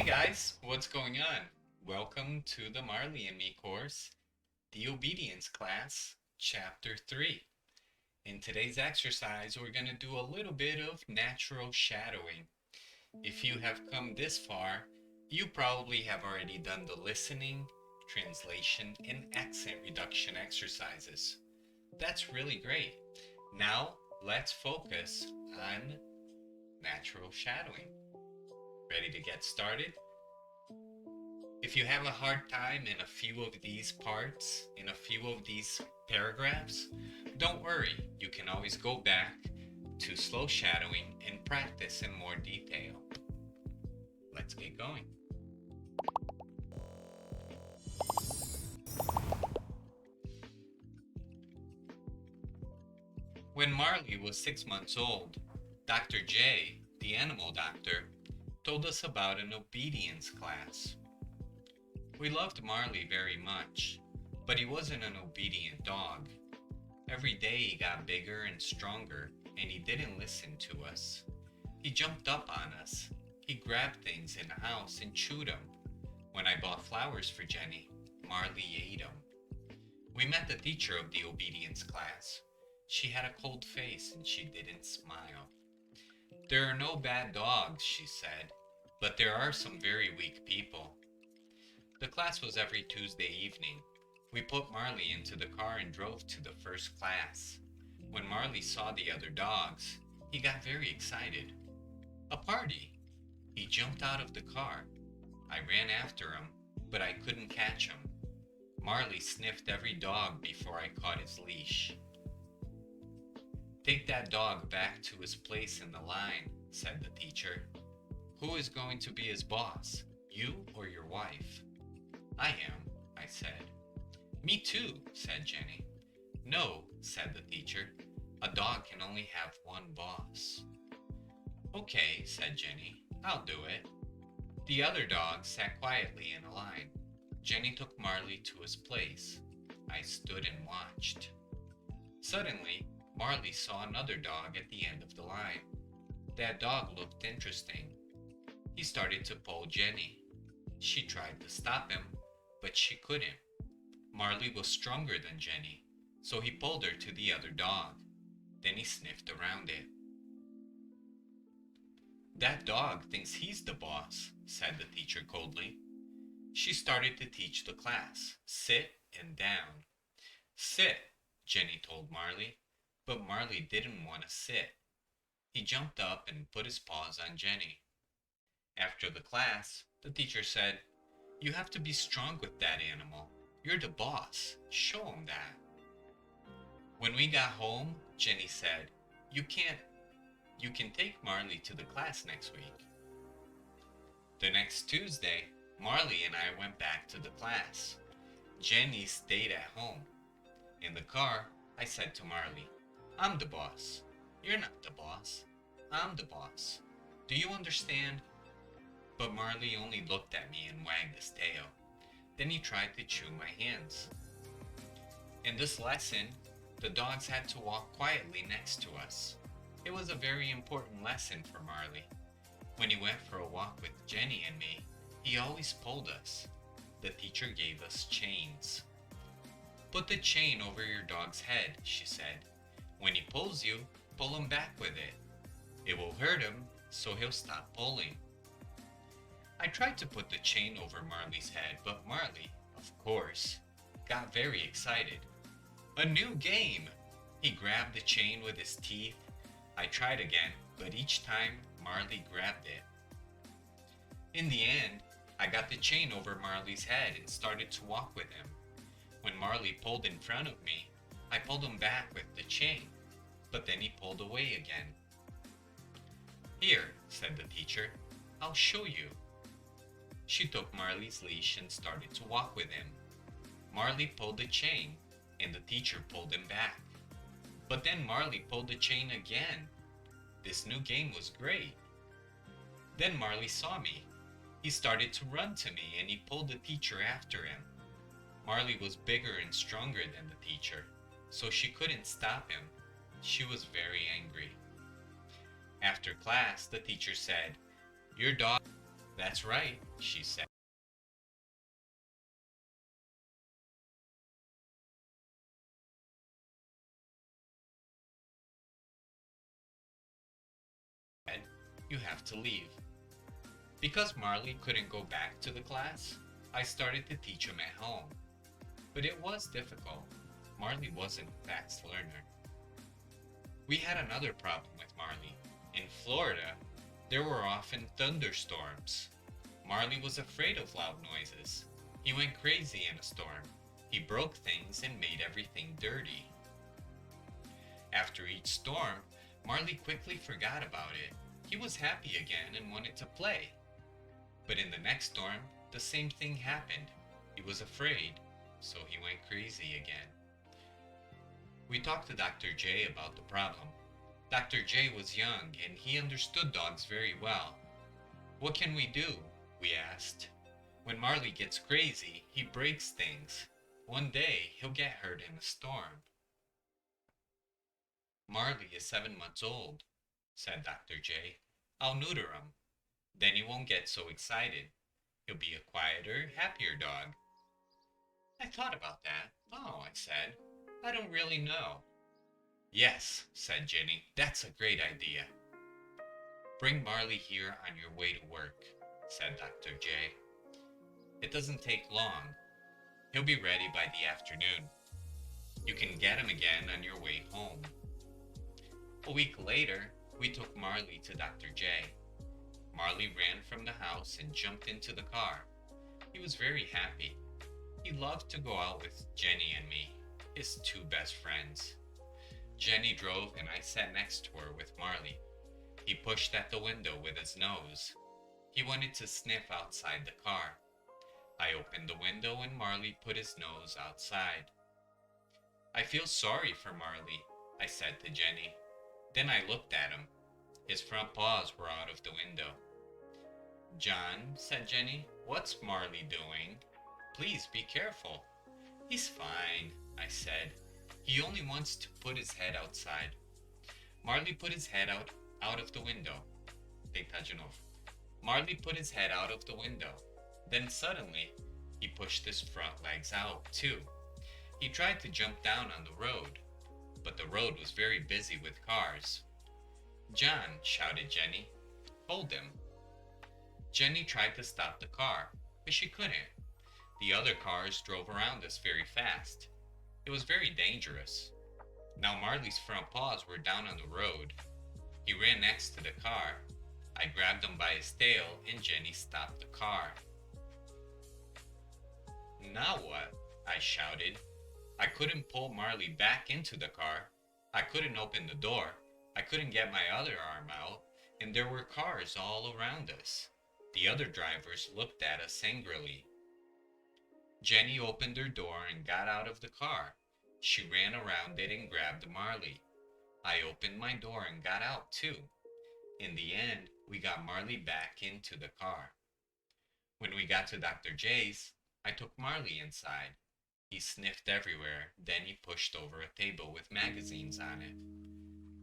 Hey guys, what's going on? Welcome to the Marley and Me course, the Obedience class, Chapter 3. In today's exercise, we're going to do a little bit of natural shadowing. If you have come this far, you probably have already done the listening, translation, and accent reduction exercises. That's really great. Now, let's focus on natural shadowing. Ready to get started? If you have a hard time in a few of these parts, in a few of these paragraphs, don't worry. You can always go back to slow shadowing and practice in more detail. Let's get going. When Marley was 6 months old, Dr. J, the animal doctor, told us about an obedience class. We loved Marley very much, but he wasn't an obedient dog. Every day he got bigger and stronger, and he didn't listen to us. He jumped up on us. He grabbed things in the house and chewed them. When I bought flowers for Jenny, Marley ate them. We met the teacher of the obedience class. She had a cold face and she didn't smile. There are no bad dogs, she said, but there are some very weak people. The class was every Tuesday evening. We put Marley into the car and drove to the first class. When Marley saw the other dogs, he got very excited. A party! He jumped out of the car. I ran after him, but I couldn't catch him. Marley sniffed every dog before I caught his leash. Take that dog back to his place in the line, said the teacher. Who is going to be his boss, you or your wife? I am, I said. Me too, said Jenny. No, said the teacher. A dog can only have one boss. Okay, said Jenny. I'll do it. The other dogs sat quietly in a line. Jenny took Marley to his place. I stood and watched. Suddenly, Marley saw another dog at the end of the line. That dog looked interesting. He started to pull Jenny. She tried to stop him, but she couldn't. Marley was stronger than Jenny, so he pulled her to the other dog. Then he sniffed around it. That dog thinks he's the boss, said the teacher coldly. She started to teach the class. Sit and down. Sit, Jenny told Marley, but Marley didn't want to sit. He jumped up and put his paws on Jenny. After the class, the teacher said, You have to be strong with that animal. You're the boss. Show him that. When we got home, Jenny said, You can take Marley to the class next week. The next Tuesday, Marley and I went back to the class. Jenny stayed at home. In the car, I said to Marley, I'm the boss. You're not the boss. I'm the boss. Do you understand? But Marley only looked at me and wagged his tail. Then he tried to chew my hands. In this lesson, the dogs had to walk quietly next to us. It was a very important lesson for Marley. When he went for a walk with Jenny and me, he always pulled us. The teacher gave us chains. Put the chain over your dog's head, she said. When he pulls you, pull him back with it. It will hurt him, so he'll stop pulling. I tried to put the chain over Marley's head, but Marley, of course, got very excited. A new game! He grabbed the chain with his teeth. I tried again, but each time Marley grabbed it. In the end, I got the chain over Marley's head and started to walk with him. When Marley pulled in front of me, I pulled him back with the chain, but then he pulled away again. Here, said the teacher, I'll show you. She took Marley's leash and started to walk with him. Marley pulled the chain, and the teacher pulled him back. But then Marley pulled the chain again. This new game was great. Then Marley saw me. He started to run to me, and he pulled the teacher after him. Marley was bigger and stronger than the teacher, so she couldn't stop him. She was very angry. After class, the teacher said, "Your dog That's right, she said. You have to leave. Because Marley couldn't go back to the class, I started to teach him at home. But it was difficult. Marley wasn't a fast learner. We had another problem with Marley. In Florida, there were often thunderstorms. Marley was afraid of loud noises. He went crazy in a storm. He broke things and made everything dirty. After each storm, Marley quickly forgot about it. He was happy again and wanted to play. But in the next storm, the same thing happened. He was afraid, so he went crazy again. We talked to Dr. J about the problem. Dr. J was young and he understood dogs very well. What can we do? We asked. When Marley gets crazy, he breaks things. One day, he'll get hurt in a storm. Marley is 7 months old, said Dr. J. I'll neuter him. Then he won't get so excited. He'll be a quieter, happier dog. I thought about that. Oh, I said. I don't really know. Yes, said Jenny. That's a great idea. Bring Marley here on your way to work, said Dr. J. It doesn't take long. He'll be ready by the afternoon. You can get him again on your way home. A week later, we took Marley to Dr. J. Marley ran from the house and jumped into the car. He was very happy. He loved to go out with Jenny and me, his two best friends. Jenny drove and I sat next to her with Marley. He pushed at the window with his nose. He wanted to sniff outside the car. I opened the window and Marley put his nose outside. I feel sorry for Marley, I said to Jenny. Then I looked at him. His front paws were out of the window. John, said Jenny, what's Marley doing? Please be careful. He's fine, I said. He only wants to put his head outside. Marley put his head out of the window. Deitar de novo. Marley put his head out of the window. Then suddenly, he pushed his front legs out, too. He tried to jump down on the road, but the road was very busy with cars. John, shouted Jenny, hold him. Jenny tried to stop the car, but she couldn't. The other cars drove around us very fast. It was very dangerous. Now Marley's front paws were down on the road. He ran next to the car. I grabbed him by his tail and Jenny stopped the car. Now what? I shouted. I couldn't pull Marley back into the car. I couldn't open the door. I couldn't get my other arm out, and there were cars all around us. The other drivers looked at us angrily. Jenny opened her door and got out of the car. She ran around it and grabbed Marley. I opened my door and got out too. In the end, we got Marley back into the car. When we got to Dr. J's, I took Marley inside. He sniffed everywhere, then he pushed over a table with magazines on it.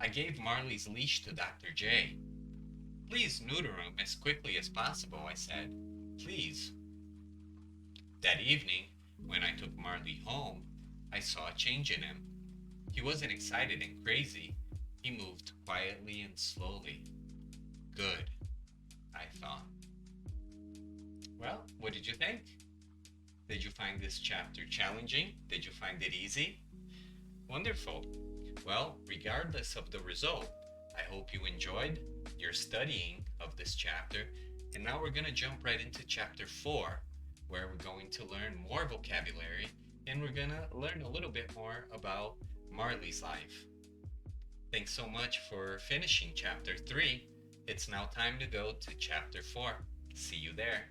I gave Marley's leash to Dr. J. Please neuter him as quickly as possible, I said. Please. That evening, when I took Marley home, I saw a change in him. He wasn't excited and crazy. He moved quietly and slowly. Good, I thought. Well, what did you think? Did you find this chapter challenging? Did you find it easy? Wonderful. Well, regardless of the result, I hope you enjoyed your studying of this chapter. And now we're going to jump right into chapter 4, where we're going to learn more vocabulary and we're going to learn a little bit more about Marley's life. Thanks so much for finishing chapter 3. It's now time to go to chapter 4. See you there.